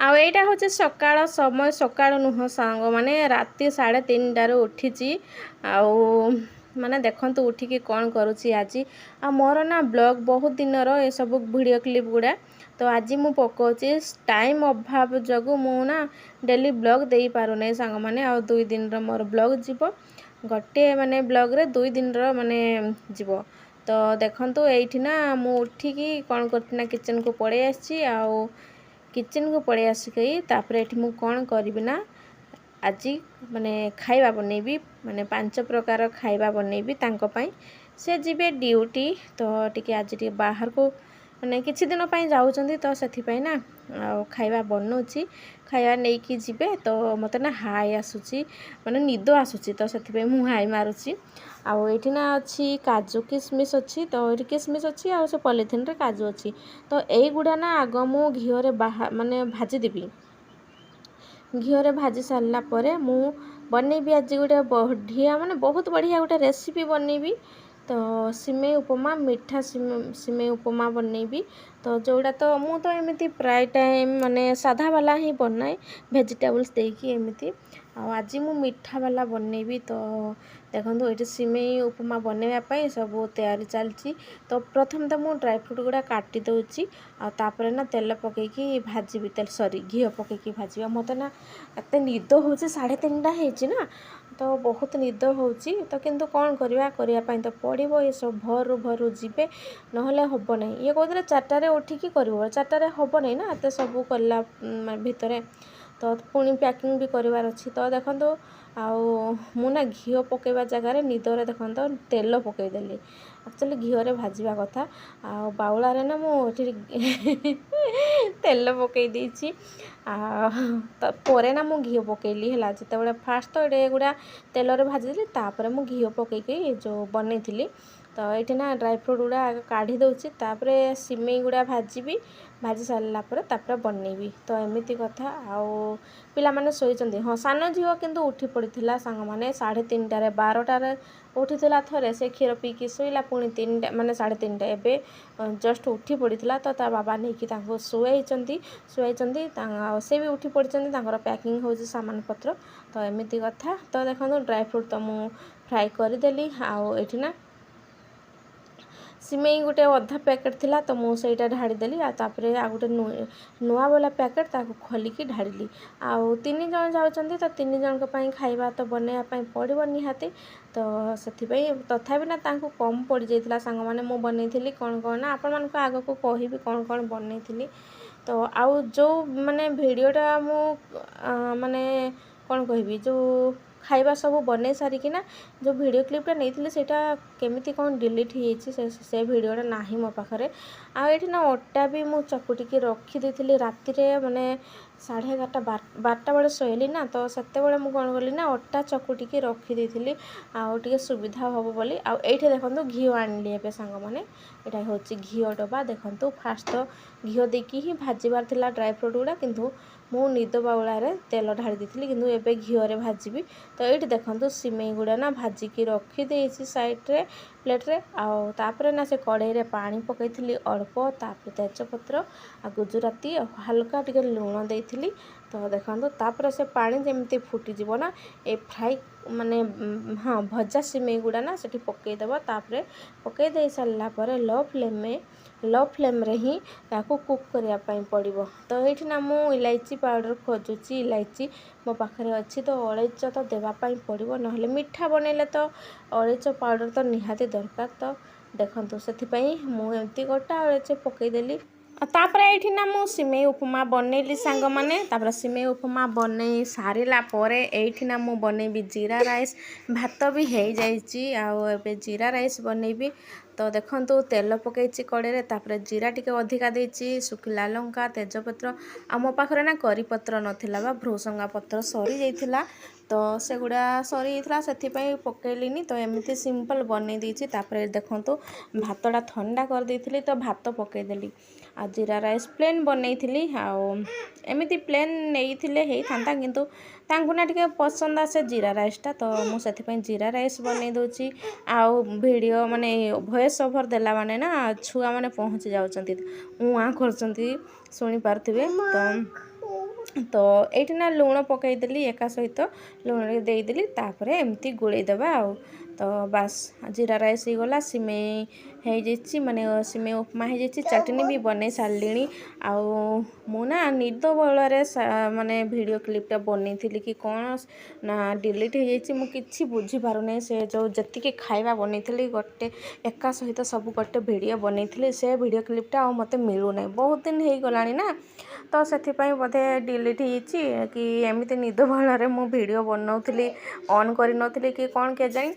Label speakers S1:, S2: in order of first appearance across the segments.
S1: ଆଉ ଏଇଟା ହେଉଛି ସକାଳ ସମୟ, ସକାଳ ନୁହଁ ସାଙ୍ଗ, ମାନେ ରାତି 3:30ରୁ ଉଠିଛି। ଆଉ ମାନେ ଦେଖନ୍ତୁ ଉଠିକି କ'ଣ କରୁଛି ଆଜି। ଆଉ ମୋର ନା ବ୍ଲଗ୍ ବହୁତ ଦିନର ଏସବୁ ଭିଡ଼ିଓ କ୍ଲିପ୍ ଗୁଡ଼ା, ତ ଆଜି ମୁଁ ପକାଉଛି। ଟାଇମ୍ ଅଭାବ ଯୋଗୁଁ ମୁଁ ନା ଡେଲି ବ୍ଲଗ୍ ଦେଇପାରୁନାହିଁ ସାଙ୍ଗମାନେ। ଆଉ 2 ଦିନର ମୋର ବ୍ଲଗ୍ ଯିବ, ଗୋଟେ ମାନେ ବ୍ଲଗ୍ରେ 2 ଦିନର ମାନେ ଯିବ। ତ ଦେଖନ୍ତୁ ଏଇଠି ନା ମୁଁ ଉଠିକି କ'ଣ କରୁଛି ନା କିଚେନ୍କୁ ପଳେଇ ଆସିଛି। ଆଉ କିଚେନ୍କୁ ପଳେଇ ଆସିକି ତାପରେ ଏଠି ମୁଁ କ'ଣ କରିବି ନା ଆଜି ମାନେ ଖାଇବା ବନେଇବି, ମାନେ 5 ପ୍ରକାର ଖାଇବା ବନେଇବି ତାଙ୍କ ପାଇଁ। ସେ ଯିବେ ଡ୍ୟୁଟି, ତ ଟିକେ ଆଜି ଟିକେ ବାହାରକୁ ମାନେ କିଛି ଦିନ ପାଇଁ ଯାଉଛନ୍ତି, ତ ସେଥିପାଇଁ ନା ଆଉ ଖାଇବା ବନଉଛି। ଖାଇବା ନେଇକି ଯିବେ, ତ ମୋତେ ନା ହାଇ ଆସୁଛି, ମାନେ ନିଦ ଆସୁଛି, ତ ସେଥିପାଇଁ ମୁଁ ହାଇ ମାରୁଛି। ଆଉ ଏଇଠି ନା ଅଛି କାଜୁ କିସମିସ୍ ଅଛି, ତ ଏଇଠି କିସମିସ୍ ଅଛି ଆଉ ସେ ପଲିଥିନରେ କାଜୁ ଅଛି। ତ ଏଇଗୁଡ଼ା ନା ଆଗ ମୁଁ ଘିଅରେ ମାନେ ଭାଜିଦେବି। ଘିଅରେ ଭାଜି ସାରିଲା ପରେ ମୁଁ ବନେଇବି ଆଜି ଗୋଟେ ବଢ଼ିଆ, ମାନେ ବହୁତ ବଢ଼ିଆ ଗୋଟେ ରେସିପି ବନେଇବି। ତ ସିମେଇ ଉପମା, ମିଠା ସିମେଇ ଉପମା ବନେଇବି। ତ ଯେଉଁଟା ତ ମୁଁ ତ ଏମିତି ପ୍ରାୟ ଟାଇମ୍ ମାନେ ସାଧା ବାଲା ହିଁ ବନାଏ, ଭେଜିଟେବୁଲ୍ସ ଦେଇକି ଏମିତି। ଆଉ ଆଜି ମୁଁ ମିଠା ବାଲା ବନେଇବି। ତ ଦେଖନ୍ତୁ ଏଇଠି ସିମେଇ ଉପମା ବନେଇବା ପାଇଁ ସବୁ ତିଆରି ଚାଲିଛି। ତ ପ୍ରଥମେ ତ ମୁଁ ଡ୍ରାଇ ଫ୍ରୁଟ୍ ଗୁଡ଼ା କାଟି ଦେଉଛି, ଆଉ ତାପରେ ନା ତେଲ ପକାଇକି ଭାଜିବି, ଘିଅ ପକାଇକି ଭାଜିବା। ମୋତେ ନା ଏତେ ନିଦ ହେଉଛି, 3:30 ହେଇଛି ନା, ତ ବହୁତ ନିଦ ହେଉଛି। ତ କିନ୍ତୁ କ'ଣ କରିବା ପାଇଁ ତ ପଡ଼ିବ, ଏସବୁ ଭୋରୁ ଯିବେ, ନହେଲେ ହେବ ନାହିଁ। ଇଏ କହୁଥିଲେ 4ଟାରେ ଉଠିକି କରିବ, 4ଟାରେ ହେବ ନାହିଁ ନା ଏତେ ସବୁ କଲା ଭିତରେ। ତ ପୁଣି ପ୍ୟାକିଂ ବି କରିବାର ଅଛି। ତ ଦେଖନ୍ତୁ ଆଉ ମୁଁ ନା ଘିଅ ପକାଇବା ଜାଗାରେ ନିଦରେ ଦେଖନ୍ତୁ ତେଲ ପକାଇଦେଲି। ଆକ୍ଚୁଆଲି ଘିଅରେ ଭାଜିବା କଥା, ଆଉ ବାଉଳାରେ ନା ମୁଁ ଏଠି ତେଲ ପକାଇ ଦେଇଛି। ଆଉ ପରେ ନା ମୁଁ ଘିଅ ପକାଇଲି ହେଲା। ଯେତେବେଳେ ଫାଷ୍ଟ ତ ଏଗୁଡ଼ା ତେଲରେ ଭାଜିଦେଲି, ତାପରେ ମୁଁ ଘିଅ ପକାଇକି ଯେଉଁ ବନେଇଥିଲି। ତ ଏଇଠି ନା ଡ୍ରାଇ ଫ୍ରୁଟ୍ ଗୁଡ଼ା କାଢ଼ି ଦେଉଛି, ତାପରେ ସିମେଇ ଗୁଡ଼ା ଭାଜିବି। ଭାଜି ସାରିଲା ପରେ ତାପରେ ବନେଇବି। ତ ଏମିତି କଥା। ଆଉ ପିଲାମାନେ ଶୋଇଛନ୍ତି। ହଁ, ସାନ ଝିଅ କିନ୍ତୁ ଉଠି ପଡ଼ିଥିଲା ସାଙ୍ଗମାନେ 3:30ରେ, 12ଟାରେ ଉଠିଥିଲା ଥରେ, ସେ କ୍ଷୀର ପିଇକି ଶୋଇଲା। ପୁଣି 3ଟା ମାନେ 3:30 ଏବେ ଜଷ୍ଟ ଉଠି ପଡ଼ିଥିଲା। ତ ତା ବାବା ନେଇକି ତାଙ୍କୁ ଶୁଆଇଛନ୍ତି। ଆଉ ସେ ବି ଉଠି ପଡ଼ିଛନ୍ତି, ତାଙ୍କର ପ୍ୟାକିଂ ହେଉଛି ସାମାନ ପତ୍ର। ତ ଏମିତି କଥା। ତ ଦେଖନ୍ତୁ ଡ୍ରାଇ ଫ୍ରୁଟ୍ ତ ମୁଁ ଫ୍ରାଏ କରିଦେଲି। ଆଉ ଏଇଠି ନା ସିମେଇ ଗୋଟେ ଅଧା ପ୍ୟାକେଟ୍ ଥିଲା, ତ ମୁଁ ସେଇଟା ଢାଳିଦେଲି। ଆଉ ତାପରେ ଆଉ ଗୋଟେ ନୂଆ ବାଲା ପ୍ୟାକେଟ୍ ତାକୁ ଖୋଲିକି ଢାଳିଲି। ଆଉ 3 ଜଣ ଯାଉଛନ୍ତି, ତ 3 ଜଣଙ୍କ ପାଇଁ ଖାଇବା ତ ବନେଇବା ପାଇଁ ପଡ଼ିବ ନିହାତି। ତ ସେଥିପାଇଁ ତଥାପି ନା ତାଙ୍କୁ କମ୍ ପଡ଼ିଯାଇଥିଲା ସାଙ୍ଗମାନେ। ମୁଁ ବନେଇଥିଲି କ'ଣ ନା ଆପଣମାନଙ୍କୁ ଆଗକୁ କହିବି କ'ଣ ବନେଇଥିଲି। ତ ଆଉ ଯେଉଁ ମାନେ ଭିଡ଼ିଓଟା ମୁଁ ମାନେ କ'ଣ କହିବି, ଯେଉଁ ଖାଇବା ସବୁ ବନେଇ ସାରିକିନା ଯେଉଁ ଭିଡ଼ିଓ କ୍ଲିପ୍ଟା ନେଇଥିଲି, ସେଇଟା କେମିତି କ'ଣ ଡିଲିଟ୍ ହେଇଯାଇଛି, ସେ ଭିଡ଼ିଓଟା ନାହିଁ ମୋ ପାଖରେ। ଆଉ ଏଇଠି ନା ଅଟା ବି ମୁଁ ଚକୁଟିକି ରଖିଦେଇଥିଲି ରାତିରେ, ମାନେ 11:30 12ଟା ବେଳେ ଶୋଇଲି ନା, ତ ସେତେବେଳେ ମୁଁ କ'ଣ କଲି ନା ଅଟା ଚକୁଟିକି ରଖିଦେଇଥିଲି, ଆଉ ଟିକେ ସୁବିଧା ହେବ ବୋଲି। ଆଉ ଏଇଠି ଦେଖନ୍ତୁ ଘିଅ ଆଣିଲି ଏବେ ସାଙ୍ଗମାନେ। ଏଇଟା ହେଉଛି ଘିଅ ଡବା। ଦେଖନ୍ତୁ ଫାଷ୍ଟ ତ ଘିଅ ଦେଇକି ହିଁ ଭାଜିବାର ଥିଲା ଡ୍ରାଇ ଫ୍ରୁଟ୍ ଗୁଡ଼ା, କିନ୍ତୁ ମୁଁ ନିଦ ବାଉଳାରେ ତେଲ ଢାଳି ଦେଇଥିଲି, କିନ୍ତୁ ଏବେ ଘିଅରେ ଭାଜିବି। ତ ଏଇଠି ଦେଖନ୍ତୁ ସିମେଇ ଗୁଡ଼ା ନା ଭାଜିକି ରଖିଦେଇଛି ସାଇଡ଼୍ରେ ପ୍ଲେଟ୍ରେ। ଆଉ ତାପରେ ନା ସେ କଢ଼େଇରେ ପାଣି ପକାଇଥିଲି ଅଳ୍ପ, ତାପରେ ତେଜପତ୍ର ଆଉ ଗୁଜୁରାତି ଆଉ ହାଲକା ଟିକେ ଲୁଣ ଦେଇଥିଲି। ତ ଦେଖନ୍ତୁ ତାପରେ ସେ ପାଣି ଯେମିତି ଫୁଟିଯିବ ନା, ଏ ମାନେ ଭଜା ସିମେଇ ଗୁଡ଼ା ନା ସେଠି ପକାଇଦେବ। ତାପରେ ପକାଇ ଦେଇ ସାରିଲା ପରେ ଲୋ ଫ୍ଲେମ୍ରେ ହିଁ ତାକୁ କୁକ୍ କରିବା ପାଇଁ ପଡ଼ିବ। ତ ଏଇଠି ନା ମୁଁ ଇଲାଇଚି ପାଉଡ଼ର ଖୋଜୁଛି। ଇଲାଇଚି ମୋ ପାଖରେ ଅଛି, ତ ଅଳେଇଚ ତ ଦେବା ପାଇଁ ପଡ଼ିବ, ନହେଲେ ମିଠା ବନେଇଲେ ତ ଅଳେଇଚ ପାଉଡ଼ର ତ ନିହାତି ଦରକାର। ତ ଦେଖନ୍ତୁ ସେଥିପାଇଁ ମୁଁ ଏମିତି ଗୋଟା ଅଳେଇଚ ପକାଇଦେଲି। ଆଉ ତାପରେ ଏଇଠି ନା ମୁଁ ସିମେଇ ଉପମା ବନେଇଲି ସାଙ୍ଗମାନେ। ତାପରେ ସିମେଇ ଉପମା ବନେଇ ସାରିଲା ପରେ ଏଇଠି ନା ମୁଁ ବନେଇବି ଜିରା ରାଇସ୍। ଭାତ ବି ହେଇଯାଇଛି, ଆଉ ଏବେ ଜିରା ରାଇସ୍ ବନେଇବି। ତ ଦେଖନ୍ତୁ ତେଲ ପକାଇଛି କଡ଼େଇରେ, ତାପରେ ଜିରା ଟିକେ ଅଧିକା ଦେଇଛି, ଶୁଖିଲା ଲଙ୍କା, ତେଜପତ୍ର। ଆଉ ମୋ ପାଖରେ ନା କରିପତ୍ର ନଥିଲା ବା ଭୃସଙ୍ଗା ପତ୍ର ସରିଯାଇଥିଲା, ତ ସେଗୁଡ଼ା ସରିଯାଇଥିଲା, ସେଥିପାଇଁ ପକାଇଲିନି। ତ ଏମିତି ସିମ୍ପଲ୍ ବନେଇ ଦେଇଛି। ତାପରେ ଦେଖନ୍ତୁ ଭାତଟା ଥଣ୍ଡା କରିଦେଇଥିଲି, ତ ଭାତ ପକାଇଦେଲି। ଆଉ ଜିରା ରାଇସ୍ ପ୍ଲେନ୍ ବନେଇଥିଲି। ଆଉ ଏମିତି ପ୍ଲେନ୍ ନେଇଥିଲେ ହେଇଥାନ୍ତା, କିନ୍ତୁ ତାଙ୍କୁ ନା ଟିକେ ପସନ୍ଦ ଆସେ ଜିରା ରାଇସ୍ଟା, ତ ମୁଁ ସେଥିପାଇଁ ଜିରା ରାଇସ୍ ବନେଇ ଦେଉଛି। ଆଉ ଭିଡ଼ିଓ ମାନେ ଭଏସ୍ ଓଭର୍ ଦେଲା ମାନେ ନା ଛୁଆମାନେ ପହଞ୍ଚି ଯାଉଛନ୍ତି, ଉଆଁ କରୁଛନ୍ତି, ଶୁଣିପାରୁଥିବେ। ତ तो ये ना लुण पकईदेली एका सहित लुण देदेली तापर एमती गोलैदेवा आउ तो बास जीरा राइस हो गला सिमेई हो माने सिमेई उपमा हो चटनी भी बन सारे आउ मुना निद बलरे माने वीडियो क्लिपटा बन कि कौन ना डिलीट हो जाइए मुझे बुझी पारुनी से जो जी खाଇବା बन गोटे एका सहित सब गोटे वीडियो बन से वीडियो क्लिपटा आ मत मिलूना बहुत दिन हो गला ना तो से बोधे डिलीट हो कि एमती निद बलरे मु वीडियो बनाऊली ऑन कर नथिली कि कौन के जाए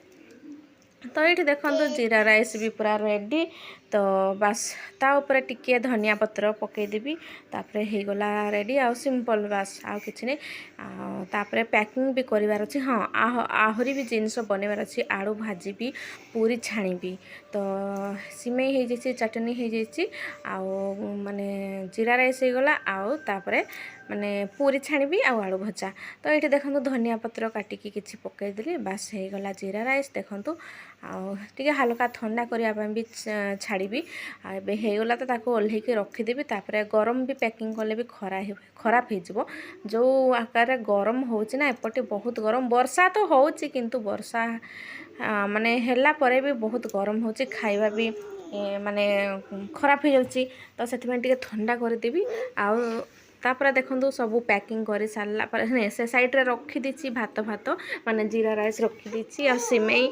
S1: तो ये देखो जीरा राइस भी पूरा रेडी तो बास ता ऊपर टिके धनिया पत्र पकईदेवी तापर हो गला रेडी आउ सिंपल बास आउ कि नहीं तापर पैकिंग भी करार अच्छे हाँ आहरी भी जिनस बनवार अच्छी आलू भाजी पूरी छाणी तो सिमेई हो जाइए चटनी हो जाइए आउ माने जीरा राइस हो गला आउ तापर माने पूरी छाणी आलू भजा तो ये देखो धनिया पत्र काटिकी किसी पकईदेली बास हो गला जीरा राइस देखूँ आगे हालका ठंडा करने भी छाड़ी होगला तो ताको ओल्हेकी रखीदेवी तापर गरम भी पैकिंग कले भी खराब हो जो आकार गरम होची ना एपटे बहुत गरम वर्षा तो होची किंतु वर्षा माने हेला परे भी बहुत गरम होची खाइबा भी माने खराब हो जाउची तो सेथिमें टिके ठंडा करदेवी आउ तापर देखो सब पैकिंग कर सारा पर से साइड रे रखी दीची भात भात माने जीरा राइस रखी दीची आ सिमेई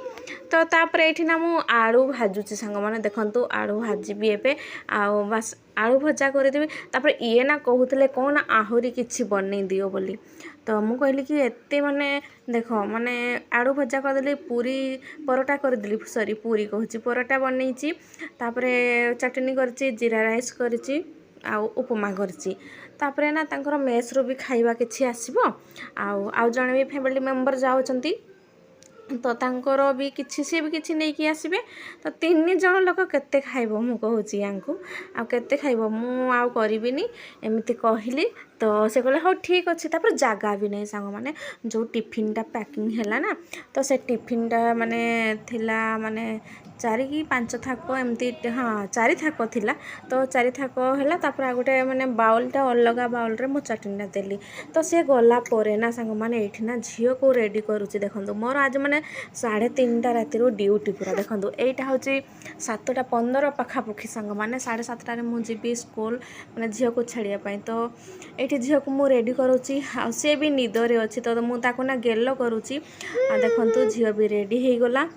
S1: तो तापर ये ना मु आलू भाजुची सांग मैंने देखो आलू भाजी एबे आउ बास आलू भजा करदेवी तापर ये ना कहते कौन आहरी किसी बनई दियो बोली तो मु कहली कि एते माने देख माने आलू भजा करदेली पूरी परोटा करदेली सॉरी पूरी कहूँ परोटा बनईची तापर चटनी करची जीरा राइस करची आउ उपमा करची तापर ना तांकर मेस रो भी खाइबा किछि आसीबो आउ जणे भी फैमिली मेंबर जाउचंती तो तांकर भी किछि से भी किछि नै कि आसीबे तो 3 जण लोक केते खाइबो मु कहूची यांकू आ केते खाइबो मु आउ करिबिनी एमिति कहली तो से कहले हो ठीक अच्छे तापर जगह भी नहीं सांग माने जो टिफिनटा पैकिंग हैला ना तो से टिफिनटा माने थिला माने 4 कि 5 थाक एमती हाँ 4 थाक थिला तो 4 थाक हैला तापर आ गोटे माने बाउलटा अलगा बाउल रे मु चटनीटा देली तो से गला परे ना सांग माने एठी ना झियो को रेडी करूची देखंतु मोर आज माने 3:30 राति रो ड्यूटी पूरा देखंतु एटा होची 7:15 पाखापुखी सांग माने 7:30 रे मु जीबी स्कूल माने झियो को छाड़िया पई तो एठी झियो को मु रेडी करूची आ से भी निदरे अछि तो मु ताको ना गेलो करूची आ देखंतु झियो भी रेडी हे गला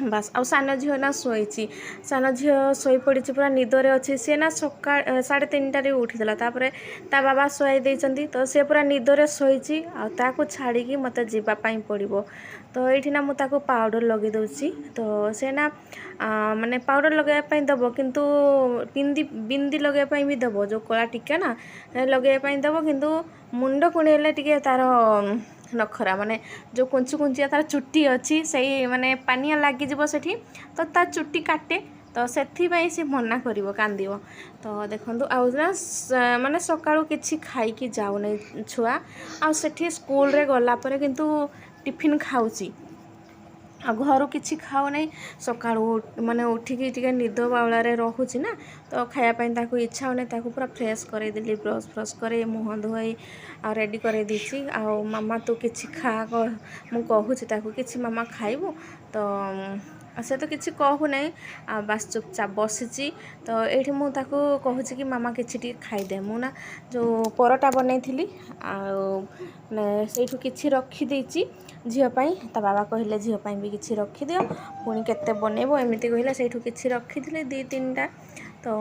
S1: बास आ सान झील ना शोची सान झील शोई पड़ी पूरा निदरे अच्छी सी ना सका 3:30 उठीला तापर ता बाबा शुआई देइचंती तो सी पूरा निदरे शोची आको छाड़ी मत जावाई पड़ो तो ये ना मुझे पाउडर लगे दूसरी तो से ना माने पाउडर लगाइए दब किंतु बिंदी लगाइए भी दब जो कला टिका ना लगाइए दब किंतु मुंड कुंडेले टिके तार नखरा माने जो कुंची कुंचिया तार चुट्टी अच्छी से माने पानिया लगिज से तो ता चुट्टी काटे तो से सी मना कर कांद तो देखो आना माने सका कि खाई जाऊना छुआ आठी स्कूल रे गला पर किंतु टिफिन खाऊची आ घर किसी खाऊ नहीं सका माने उठिकी टिके निद बाउलारे रोची ना तो खायापी इच्छा होने पूरा फ्रेश करदेली ब्रश फ्रश करे मुँह धोई आ रेडी कर देसी आ मामा तू किसी खा मु कहूँ कि मामा खाइबू तो से तो किसी कहू नहीं आ बास चुपचाप बसी तो ये मुझे कहूँ कि मामा किसी खाईदे मु ना जो परोटा बनई थी आठू कि रखीदे झीपाई ता बाबा कहले झीपाई भी किसी रखीदियो पुणी केते बनइबो एमती कहले से किसी रखी 2-3टा तो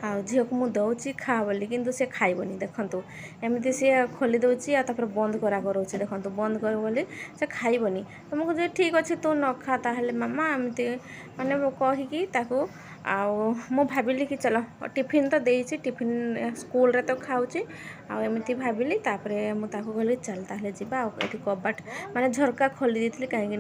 S1: आ झील को मुझे दौची खा बोली किंतु से खाइबनी देखंतु एमती सी खोली दौची आ तापर बंद करा करोची देखंतु बंद कर बोली से खाइबनी तो मुझे ठीक अच्छे तू न खा ताहले मामा एमती माने कहीकि ताको मु भाविली कि चलो टिफिन तो देइछि टिफिन स्कूल रे तो खाऊची आमती भाविली तापर मुझे कहली चल ताहले जिबा ये कबाट माने झरका खोली देती कहीं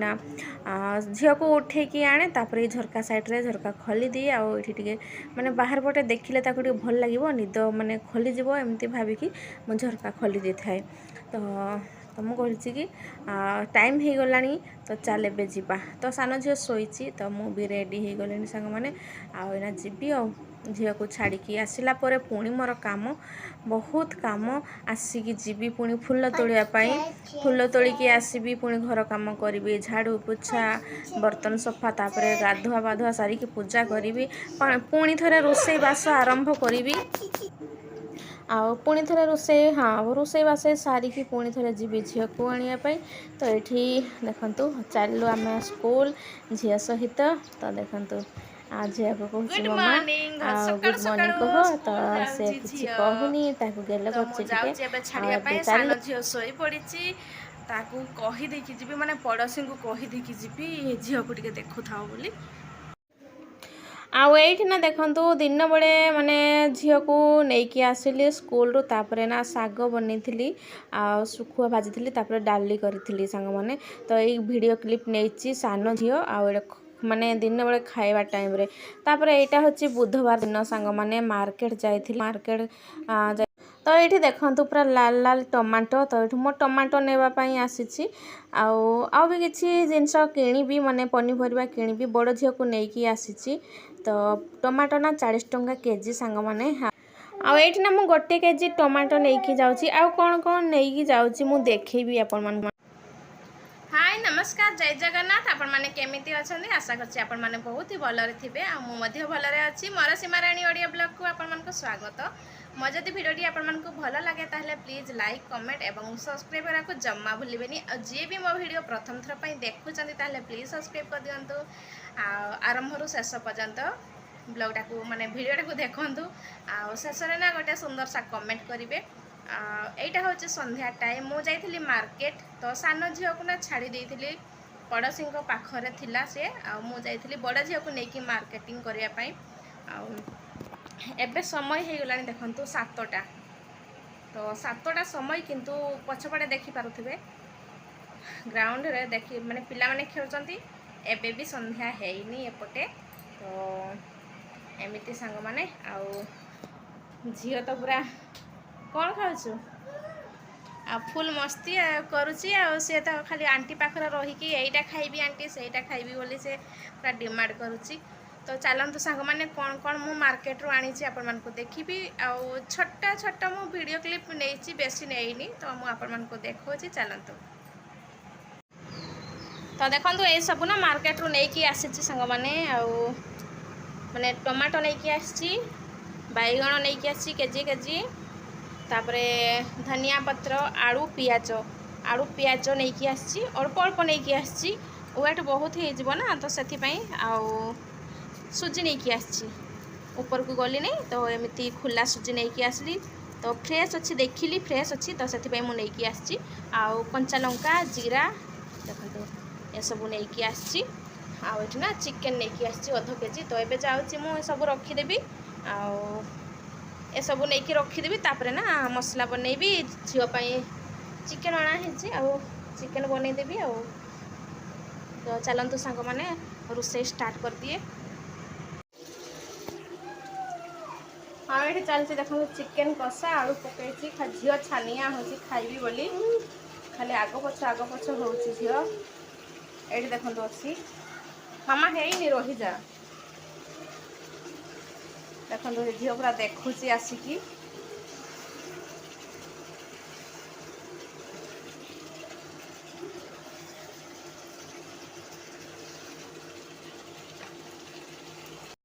S1: झील को उठेकी आने तापर झरका साइड रे झरका खोली दी आटे माने बाहर पटे देखिले ताको भल लगे निद माने खोली जीव एमती भाविकी मु झरका खोली दी थाए तो मुझे कहली कि टाइम हो गलानी तो चल एबे जीवा तो सान झील शोची तो मु भी रेडी हो गली सांग मैंने आना जीवी झील को छाड़ी आसला पुणी मोर काम बहुत कम आसिकी जीवी पुणी फुल तोड़ापाई फुल तोड़िकी आसबि पुणी घर कम करी झाड़ू पोछा बर्तन सफा तापर गाधुआ बाधुआ सारिकी पूजा करी पुणी थे रोषे बास आरंभ करी आउ पुणी थे रोषे हाँ रोषे बास सारिकी पुणी थे जी झील को आने तो ये देखु चलू आम स्कूल झी सहित तो देखु आ झील को कहूँ ममा गुड मॉर्निंग कह तो से किसी कहूनी गेल कर
S2: सान झील शोई पड़ी ताकू कहीदेकी जी माने पड़ोसी को कहीदेकी जी झील को देखु था बोली
S1: आउ ये ना देखु दिन बड़े माने झील को लेकिन आसिली स्कूल रू तापरे ना साग बनई आ सुखुआ भाजी तापर डाली करी सांग मैंने तो ये वीडियो क्लिप नहीं सान झील आउ माने दिन बेले खाइबा टाइम रे तापर एटा होची बुधवार दिन सांग माने मार्केट जाइथिल मार्केट तो ये देखु पूरा लाल लाल टमाटो तो ये मो टमाटो नेबाई आसी आउ भी किसी जिनस किणी माने पनीपरिया किणी बड़ झील को लेकिन आसी तो टमाटो ना 40 टंका केजी सांग माने आउ ये ना मु गोटे केजी टमाटो नहीं जाऊँगी आउ कौन कौन नहीं जाऊँगी मु देखेबी आपण मन।
S2: हाय नमस्कार जय जगन्नाथ आपण माने केमिति अछंदी आशा करछि आपण माने बहुत ही भलरे थिबे आ मु मध्ये भलरे अछि मोर सीमाराणी ऑडियो ब्लॉग को आपण मानको स्वागत मो जदि वीडियोटी आपण मानको भल लागे ताहले प्लीज लाइक कमेंट एवं सब्सक्राइब करा को जम्मा भूलिबेनी आ जे भी मो वीडियो प्रथम थर पई देखुचंदी ताहले प्लीज सब्सक्राइब कर दियंतु आ आरंभ रु शेष पर्यंत ब्लॉगटा को माने वीडियोटा को देखंतु आ शेष रे ना गोटे सुंदर सा कमेंट करिवे एटा हूँ संध्या टाइम मु जाइली मार्केट तो सान झील को ना छाड़ी देइथिली पड़ोसी पाखरे थिला से मु जाइली बड़ झील को लेकिन मार्केटिंग करने एबे समय हो गलानी देखंतु 7टा तो 7टा समय किंतु पछपटे देखि पारुथिबे ग्राउंड रे देखि माने पिला माने खेलचंती एबे भी संध्या हेइनी एपटे तो एमिति सांग माने आउ झील तो पूरा कौन खाऊँ आ फुल मस्ती करुची आ सी तो खाली आंटी पाखरे रहीकि यहीटा खाइबी आंटी सेटा खाइबी बोली से पूरा डिमांड करुची तो चलतु सांग मैंने कौन कौन मु मार्केट रू आनी आपण मानको देखिबी आ छोटा छोटा मु वीडियो क्लिप नहीं बेसी नहीं तो मु आपण मानको देखौची चलतु तो देखंतु ए सब ना मार्केट रू नहीं आसीची सांग माने आ माने टमाटो नहीं आसी बैगण नहीं आसी केजी केजी तापरे धनिया पत्र आलू पियाज नहीं आसी अल्प अल्प नहीं आसी वेट बहुत हो ना तो से सुजी नहीं आसी ऊपर को गली नहीं तो एमती खुला सुजी नहीं आसली तो फ्रेश अच्छी देखिली फ्रेश अच्छी तो से मुझे नहीं आसी आउ कंचा लंका जीरा देखो ये सब नहीं आसी आउ ना चिकेन नहीं आसी अध केजी तो ये जाऊँगी मुझे सब रखीदेवी आउ ए सब नहीं रखीदेवी तापर ना मसला बनईबी झीपाई चिकेन अणाही आउ चिकेन बनईदेवी आ तो चलतु सांग मैंने रोषे स्टार्ट कर दिए हाँ ये चलती देखो चिकेन कषा आलू पकई झील छानिया हो खाइबी बोली खाली आग पछ हो झील ये देखो अच्छी मामा है रही जा देखो झील पूरा देखुची आसिकी